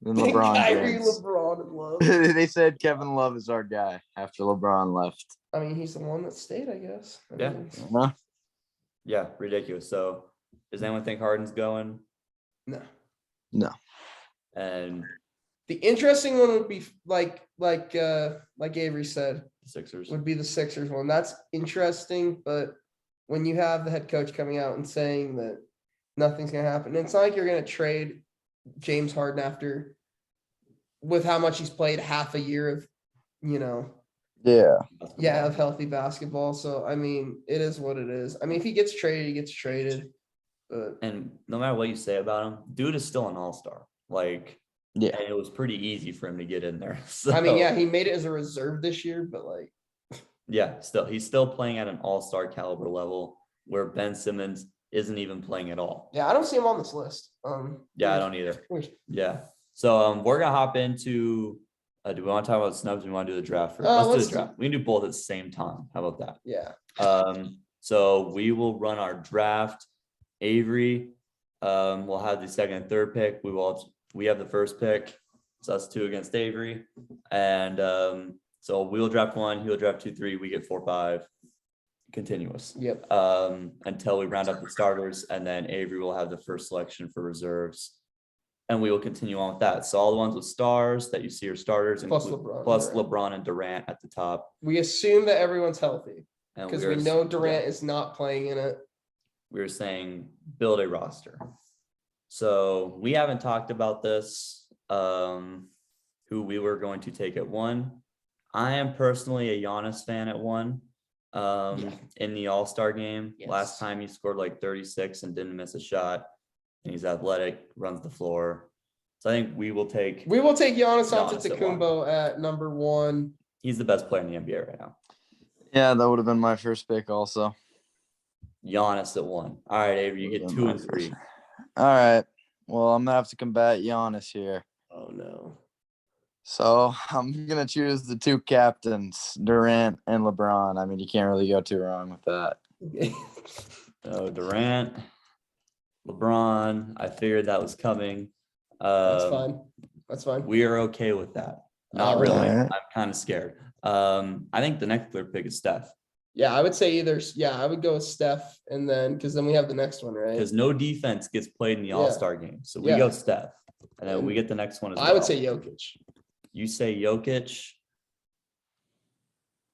S4: than LeBron
S1: Kyrie,
S4: James.
S1: LeBron, and Love.
S4: They said Kevin Love is our guy after LeBron left.
S1: I mean, he's the one that stayed, I guess. I
S2: Yeah.
S1: mean,
S4: Huh?
S2: Yeah, ridiculous. So does anyone think Harden's going?
S1: no.
S4: No.
S2: And
S1: The interesting one would be like Avery said,
S2: the Sixers?
S1: would be the Sixers one. That's interesting, but when you have the head coach coming out and saying that nothing's gonna happen, it's not like you're gonna trade James Harden after with how much he's played half a year of,
S4: Yeah.
S1: of healthy basketball. So I mean, it is what it is. I mean, if he gets traded, he gets traded. But
S2: And no matter what you say about him, dude is still an all-star. Like,
S4: Yeah.
S2: and it was pretty easy for him to get in there. So,
S1: I mean, yeah, he made it as a reserve this year, but like,
S2: yeah, he's still playing at an all-star caliber level where Ben Simmons isn't even playing at all.
S1: yeah, I don't see him on this list.
S2: Yeah, I don't either.
S1: Weird.
S2: Yeah. So we're gonna hop into. Do we want to talk about snubs? Or we want to do the draft first? Let's do the draft. We can do both at the same time. How about that?
S1: Yeah.
S2: So we will run our draft. Avery, will have the second and third pick. We have the first pick. So that's 2 against Avery. And so we'll draft 1, he'll draft 2, 3, we get 4, 5. Continuous.
S1: Yep.
S2: Until we round up the starters, and then Avery will have the first selection for reserves. And we will continue on with that. So all the ones with stars that you see are starters,
S1: Plus
S2: LeBron and Durant at the top.
S1: We assume that everyone's healthy because we know Durant is not playing in it.
S2: We were saying build a roster. So we haven't talked about this, who we were going to take at 1. I am personally a Giannis fan at 1. In the All-Star game.
S1: Yes.
S2: Last time he scored like 36 and didn't miss a shot. And he's athletic, runs the floor. So I think we will take
S1: Giannis
S2: Giannis
S1: Antetokounmpo at number 1.
S2: He's the best player in the NBA right now.
S4: Yeah, that would have been my first pick also.
S2: Giannis at 1. All right, Avery, you get 2 and 3.
S4: All right. Well, I'm gonna have to combat Giannis here.
S1: Oh no.
S4: So I'm gonna choose the 2 captains, Durant and LeBron. I mean, you can't really go too wrong with that.
S2: So Durant, LeBron. I figured that was coming.
S1: That's fine. That's fine.
S2: We are okay with that. Not really. I'm kind of scared. I think the next third pick is Steph.
S1: Yeah, I would say I would go with Steph, and then because then we have the next one, right?
S2: Because no defense gets played in the All-Star game. So we go Steph. And then we get the next one as well.
S1: I would say Jokic.
S2: You say Jokic.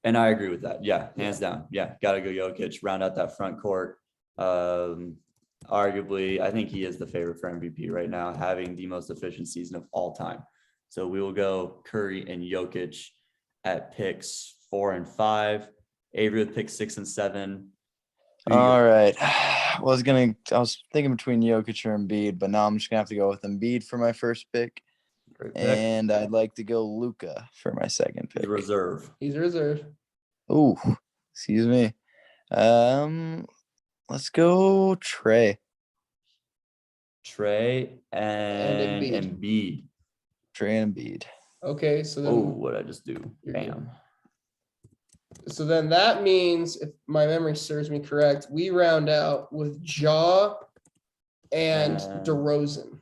S2: And I agree with that. Yeah, hands down. Yeah, gotta go Jokic. Round out that front court. Arguably, I think he is the favorite for MVP right now, having the most efficient season of all time. So we will go Curry and Jokic at picks 4 and 5. Avery with picks 6 and 7.
S4: All right. I was thinking between Jokic or Embiid, but now I'm just gonna have to go with Embiid for my first pick. And I'd like to go Luka for my second pick.
S1: He's reserve.
S4: Oh, excuse me. Let's go Trey
S2: and Embiid.
S4: Trey and Embiid.
S1: Okay, so then
S2: what did I just do? Bam.
S1: So then that means, if my memory serves me correct, we round out with Ja and DeRozan.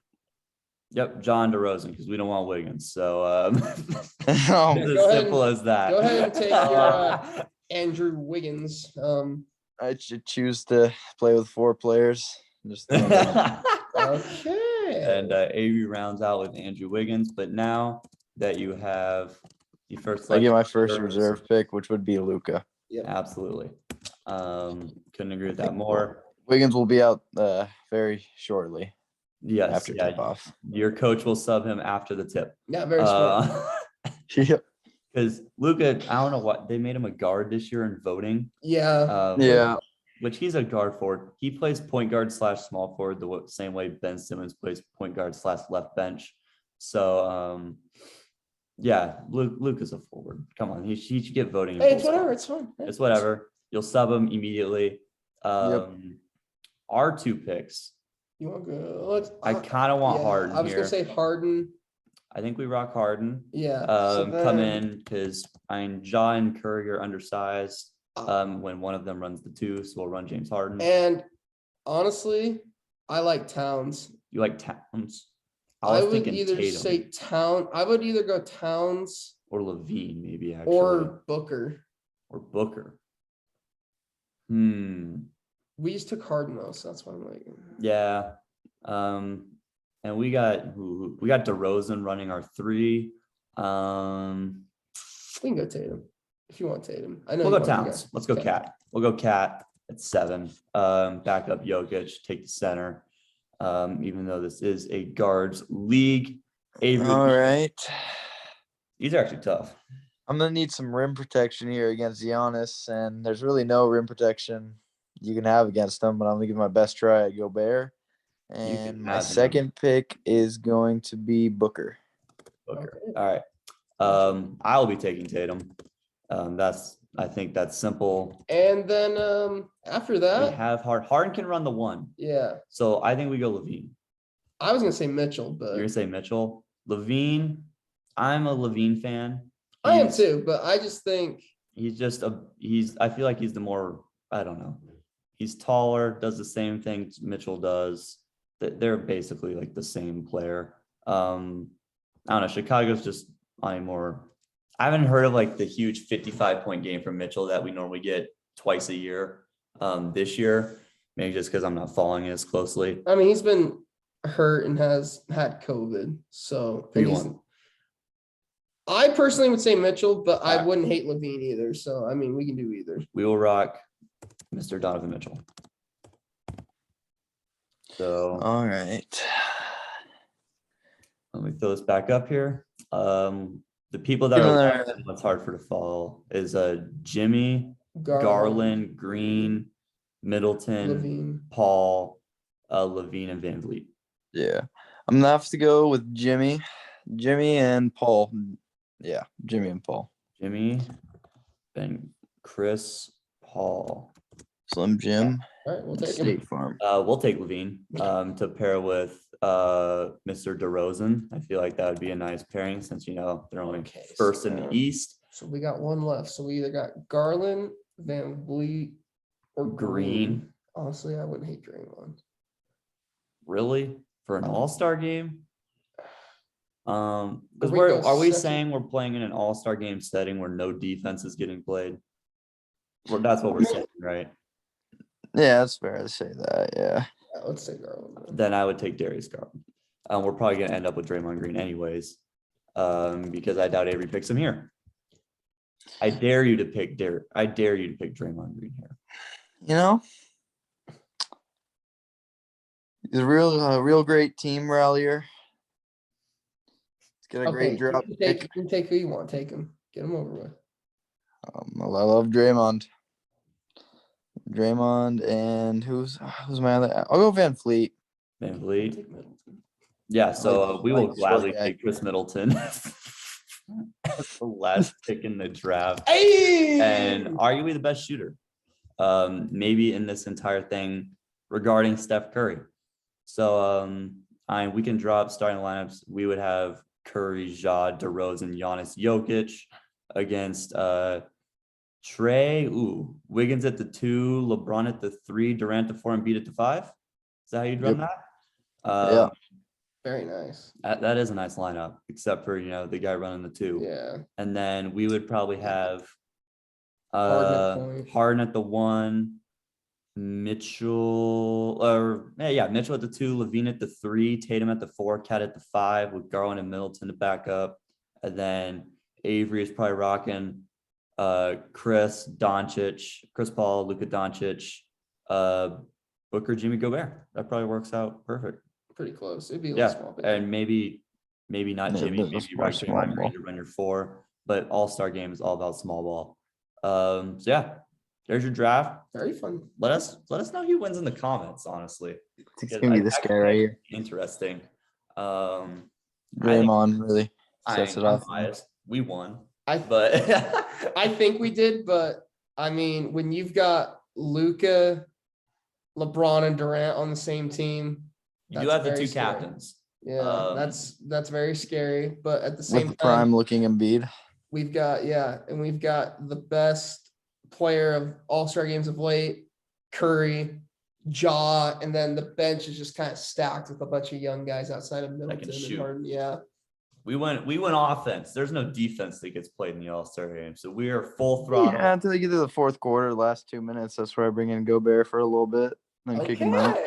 S2: Yep, John DeRozan, because we don't want Wiggins. So
S1: as
S2: simple as that.
S1: Go ahead and take your Andrew Wiggins.
S4: I should choose to play with 4 players.
S1: Okay.
S2: And Avery rounds out with Andrew Wiggins. But now that you have the first,
S4: I get my first reserve pick, which would be Luka.
S1: Yeah,
S2: absolutely. Couldn't agree with that more.
S4: Wiggins will be out very shortly.
S2: Yes,
S4: after tip off.
S2: Your coach will sub him after the tip.
S1: Yeah, very smart.
S4: Yep.
S2: Because Luka, I don't know what they made him a guard this year in voting.
S1: Yeah.
S2: Which he's a guard forward. He plays point guard / small forward the same way Ben Simmons plays point guard / left bench. So Luke is a forward. Come on, he should get voting.
S1: Hey, it's whatever. It's fine.
S2: It's whatever. You'll sub him immediately. Our 2 picks.
S1: You want to go?
S2: I kind of want Harden.
S1: I was gonna say Harden.
S2: I think we rock Harden.
S1: Yeah.
S2: Come in because Ja and Curry are undersized. When one of them runs the 2, so we'll run James Harden.
S1: And honestly, I like Towns.
S2: You like Towns?
S1: I would either say Towns. I would either go Towns
S2: or Levine, maybe actually,
S1: or Booker. We just took Harden though, so that's why I'm like.
S2: Yeah. And we got DeRozan running our 3.
S1: We can go Tatum if you want Tatum. I know
S2: we'll go Towns. Let's go Cat. We'll go Cat at 7. Back up Jokic, take the center. Even though this is a guards league. Avery,
S4: all right.
S2: These are actually tough.
S4: I'm gonna need some rim protection here against Giannis, and there's really no rim protection you can have against them, but I'm gonna give my best try at Gobert. And my second pick is going to be Booker.
S2: Okay. All right. I'll be taking Tatum. I think that's simple.
S1: And then after that,
S2: we have Harden. Harden can run the 1.
S1: Yeah.
S2: So I think we go Levine.
S1: I was gonna say Mitchell, but
S2: you're gonna say Mitchell. Levine, I'm a Levine fan.
S1: I am too, but I just think
S2: I feel like he's the more, I don't know. He's taller, does the same thing Mitchell does. They're basically like the same player. I don't know. Chicago's just I haven't heard of like the huge 55-point game from Mitchell that we normally get twice a year. This year, maybe just because I'm not following it as closely.
S1: I mean, he's been hurt and has had COVID. So
S2: Who you want?
S1: I personally would say Mitchell, but I wouldn't hate Levine either. So I mean, we can do either.
S2: We will rock Mr. Donovan Mitchell. So
S4: All right.
S2: let me throw this back up here. The people that are what's hard for to follow is Jimmy, Garland, Green, Middleton,
S1: Levine.
S2: Paul, Levine, and Van Vliet.
S4: Yeah. I'm gonna have to go with Jimmy and Paul. Yeah, Jimmy and Paul.
S2: Jimmy, then Chris, Paul.
S4: Slim Jim.
S1: All right, we'll take
S4: State
S1: him.
S4: Farm.
S2: We'll take Levine to pair with Mr. DeRozan. I feel like that would be a nice pairing since they're only first in the East.
S1: So we got one left. So we either got Garland, Van Vliet, or Green. Honestly, I wouldn't hate Draymond.
S2: Really? For an all-star game? Because
S1: Rico's
S2: are we
S1: second.
S2: saying we're playing in an all-star game setting where no defense is getting played? Well, that's what we're saying, right?
S4: Yeah, it's fair to say that. Yeah.
S1: Let's say Garland.
S2: Then I would take Darius Garland. We're probably gonna end up with Draymond Green anyways, because I doubt Avery picks him here. I dare you to pick Draymond Green here.
S4: He's a real great team rallier. He's got a great drop.
S1: You can take who you want. Take him. Get him over with.
S4: I love Draymond. And who's my other? I'll go Van Fleet.
S2: Van Vliet. Yeah, so we will gladly take Chris Middleton. That's the last pick in the draft.
S1: Hey!
S2: And arguably the best shooter. Maybe in this entire thing regarding Steph Curry. So we can drop starting lineups. We would have Curry, Ja, DeRozan, Giannis, Jokic against Trey, Wiggins at the 2, LeBron at the 3, Durant at 4, and Embiid at the 5. Is that how you'd run that?
S4: Yeah.
S1: Very nice.
S2: That is a nice lineup, except for the guy running the 2.
S1: Yeah.
S2: And then we would probably have
S1: Harden
S2: at the 1, Mitchell at the 2, Levine at the 3, Tatum at the 4, Cat at the 5, with Garland and Middleton to back up. And then Avery is probably rocking Chris Paul, Luka Doncic, Booker, Jimmy Gobert. That probably works out perfect.
S1: Pretty close. It'd be a little small.
S2: And maybe not Jimmy. Maybe Draymond Green to run your 4. But All-Star game is all about small ball. So yeah, there's your draft.
S1: Very fun.
S2: Let us know who wins in the comments. Honestly,
S4: It's gonna be this guy right here.
S2: Interesting.
S4: Draymond really sets it off.
S2: We won.
S1: I think we did, but I mean, when you've got Luka, LeBron, and Durant on the same team,
S2: you do have the 2 captains.
S1: Yeah, that's very scary. But at the same time,
S4: prime looking Embiid,
S1: we've got the best player of all-star games of late, Curry, Ja, and then the bench is just kind of stacked with a bunch of young guys outside of Middleton and Harden. Yeah.
S2: We went offense. There's no defense that gets played in the All-Star game. So we are full throttle.
S4: Yeah, until you get to the fourth quarter, last 2 minutes, that's where I bring in Gobert for a little bit. Then kick him out.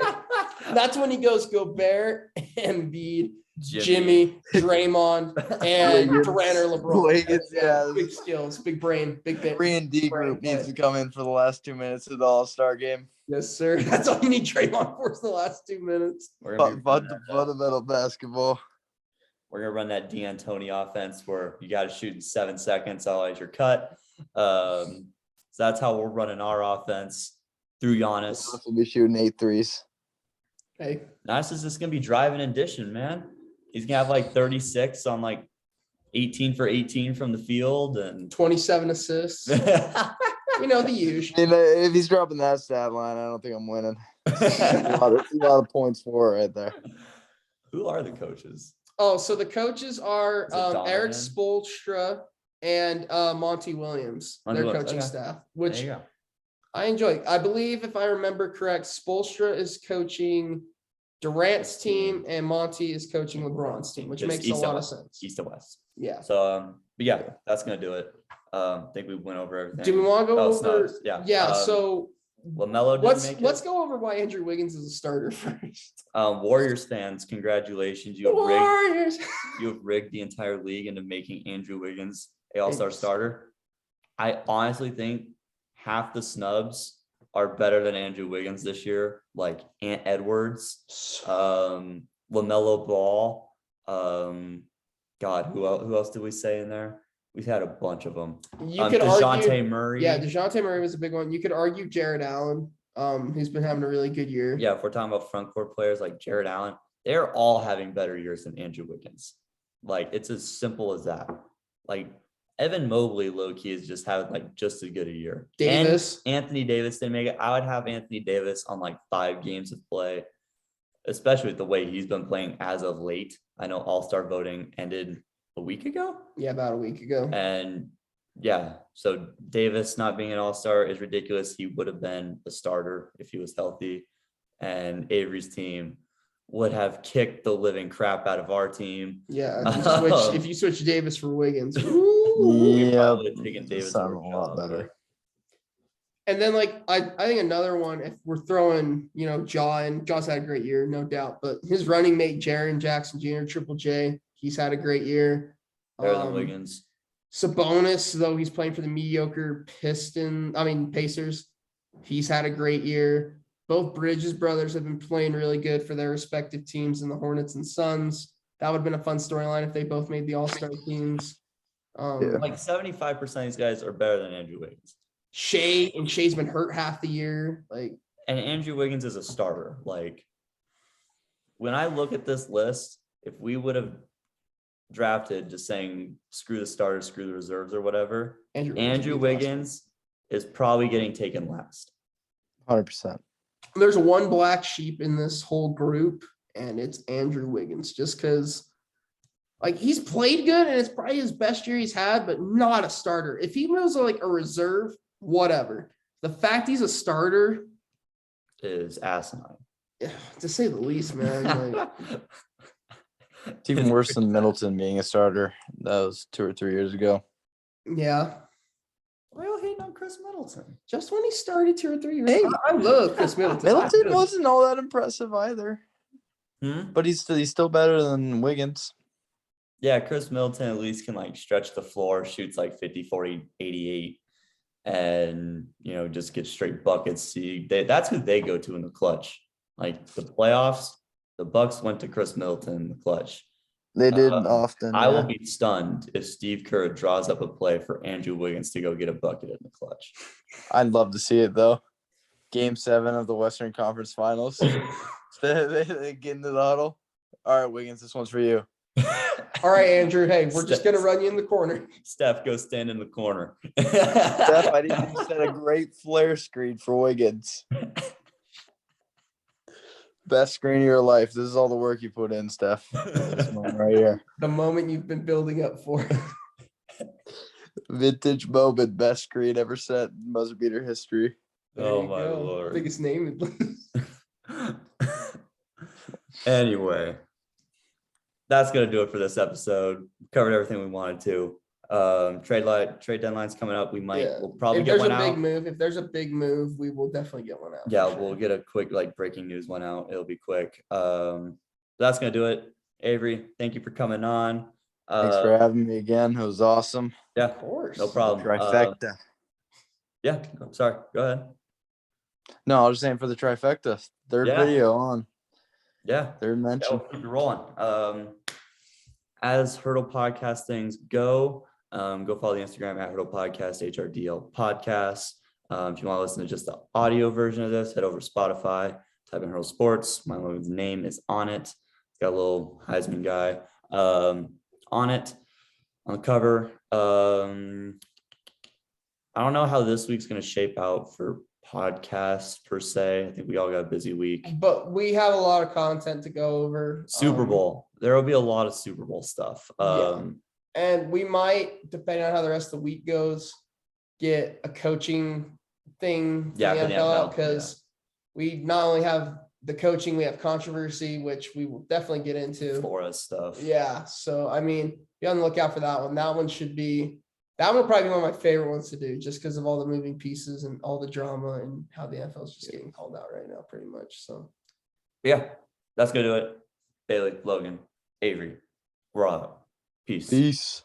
S1: That's when he goes Gobert, Embiid, Jimmy, Draymond, and Durant or LeBron. Big skills, big brain, big bit.
S4: 3 and D group needs to come in for the last 2 minutes of the All-Star game.
S1: Yes, sir. That's all you need Draymond for is the last 2 minutes.
S4: Fundamental basketball.
S2: We're going to run that D'Antoni offense where you got to shoot in 7 seconds, otherwise you're cut. So that's how we're running our offense through Giannis.
S4: We'll be shooting 8 threes.
S1: Hey.
S2: Giannis is just going to be driving and dishing, man. He's going to have like 36 on like 18 for 18 from the field and
S1: 27 assists. We know the usual.
S4: If he's dropping that stat line, I don't think I'm winning. a lot of points for it right there.
S2: Who are the coaches?
S1: Oh, so the coaches are
S2: Is it
S1: Eric
S2: Donovan?
S1: Spoelstra and Monty Williams,
S2: Monty
S1: their
S2: Williams,
S1: coaching
S2: okay.
S1: staff,
S2: There
S1: which
S2: you go.
S1: I enjoy. I believe, if I remember correct, Spoelstra is coaching Durant's team and Monty is coaching LeBron's team, which
S2: It's
S1: makes a
S2: East and
S1: lot of
S2: West.
S1: sense.
S2: East to West.
S1: Yeah.
S2: So, but yeah, that's gonna do it. I think we went over everything.
S1: Do we want to go over?
S2: Snubs, yeah.
S1: Yeah. So
S2: LaMelo didn't make it.
S1: let's go over why Andrew Wiggins is a starter first.
S2: Warriors fans, congratulations! You have rigged the entire league into making Andrew Wiggins a All-Star starter. I honestly think half the snubs are better than Andrew Wiggins this year, like Ant Edwards, LaMelo Ball. God, who else did we say in there? We've had a bunch of them.
S1: You could
S2: DeJounte
S1: argue
S2: Murray.
S1: Yeah, DeJounte Murray was a big one. You could argue Jared Allen, who's been having a really good year.
S2: Yeah, if we're talking about front court players like Jared Allen, they're all having better years than Andrew Wiggins. Like, it's as simple as that. Like, Evan Mobley, low-key, is just having like just as good a year.
S1: Davis.
S2: And Anthony Davis didn't make it. I would have Anthony Davis on like 5 games of play, especially with the way he's been playing as of late. I know All-Star voting ended a week ago.
S1: Yeah, about a week ago.
S2: And yeah, so Davis not being an All-Star is ridiculous. He would have been a starter if he was healthy. And Avery's team would have kicked the living crap out of our team.
S1: Yeah, if you switch Davis for Wiggins.
S2: We
S4: Yeah,
S2: probably would have taken Davis
S4: sound
S2: over
S4: a lot
S2: Ja,
S4: better.
S1: And then, like, I think another one, if we're throwing, Ja in, Ja's had a great year, no doubt, but his running mate, Jaren Jackson Jr., Triple J, he's had a great year.
S2: better than Wiggins.
S1: Sabonis, though he's playing for the mediocre Pacers, he's had a great year. Both Bridges brothers have been playing really good for their respective teams in the Hornets and Suns. That would have been a fun storyline if they both made the All-Star teams.
S2: Like 75% of these guys are better than Andrew Wiggins.
S1: Shay's been hurt half the year.
S2: And Andrew Wiggins is a starter. Like, when I look at this list, if we would have drafted just saying screw the starters, screw the reserves or whatever, Andrew Wiggins is probably getting taken last.
S4: 100%.
S1: There's one black sheep in this whole group, and it's Andrew Wiggins, just because he's played good and it's probably his best year he's had, but not a starter. If he was like a reserve, whatever. The fact he's a starter
S2: is asinine,
S1: to say the least, man.
S4: It's even worse than Middleton being a starter. That was 2 or 3 years ago.
S1: Yeah.
S2: We're all hating on Chris Middleton.
S1: Just when he started 2 or 3 years.
S4: Hey,
S1: I love Chris Middleton.
S4: Middleton wasn't all that impressive either. But he's still better than Wiggins.
S2: Yeah, Chris Middleton at least can stretch the floor, shoots 50, 40, 88, and just get straight buckets. That's who they go to in the clutch. Like the playoffs, the Bucks went to Chris Middleton in the clutch.
S4: They did often.
S2: I will be stunned if Steve Kerr draws up a play for Andrew Wiggins to go get a bucket in the clutch.
S4: I'd love to see it though. Game 7 of the Western Conference Finals. they get into the huddle. All right, Wiggins, this one's for you.
S1: All right, Andrew. Hey, we're just gonna run you in the corner.
S2: Steph, go stand in the corner.
S4: Steph, I didn't set a great flare screen for Wiggins. Best screen of your life. This is all the work you put in, Steph. This one right here.
S1: The moment you've been building up for.
S4: Vintage moment. Best screen ever set in buzzer beater history.
S2: Oh my Lord.
S1: Biggest name.
S2: Anyway, that's gonna do it for this episode. Covered everything we wanted to. Trade deadline's coming up. We'll probably get one out.
S1: If there's a big move, we will definitely get one out.
S2: Yeah, we'll get a quick breaking news one out. It'll be quick. That's gonna do it. Avery, thank you for coming on.
S4: Thanks for having me again. It was awesome.
S2: Yeah,
S1: of course.
S2: No problem.
S4: Trifecta.
S2: Yeah, I'm sorry. Go ahead.
S4: No, I was just saying for the trifecta. Third video on.
S2: Yeah.
S4: Third mention.
S2: We'll keep it rolling. As Hurdle Podcast things go, go follow the Instagram at Hurdle Podcast, HRDL Podcast. If you want to listen to just the audio version of this, head over to Spotify, type in Hurdle Sports. My Logan's name is on it. It's got a little Heisman guy on it, on the cover. I don't know how this week's going to shape out for podcasts per se. I think we all got a busy week.
S1: But we have a lot of content to go over.
S2: Super Bowl. there will be a lot of Super Bowl stuff.
S1: And we might, depending on how the rest of the week goes, get a coaching thing for the NFL out, because we not only have the coaching, we have controversy, which we will definitely get into.
S2: Florida stuff.
S1: Yeah. So, I mean, be on the lookout for that one. That one will probably be one of my favorite ones to do, just because of all the moving pieces and all the drama and how the NFL is just getting called out right now, pretty much. So,
S2: yeah, that's going to do it. Bailey, Logan, Avery, we're out. Peace.
S4: Peace.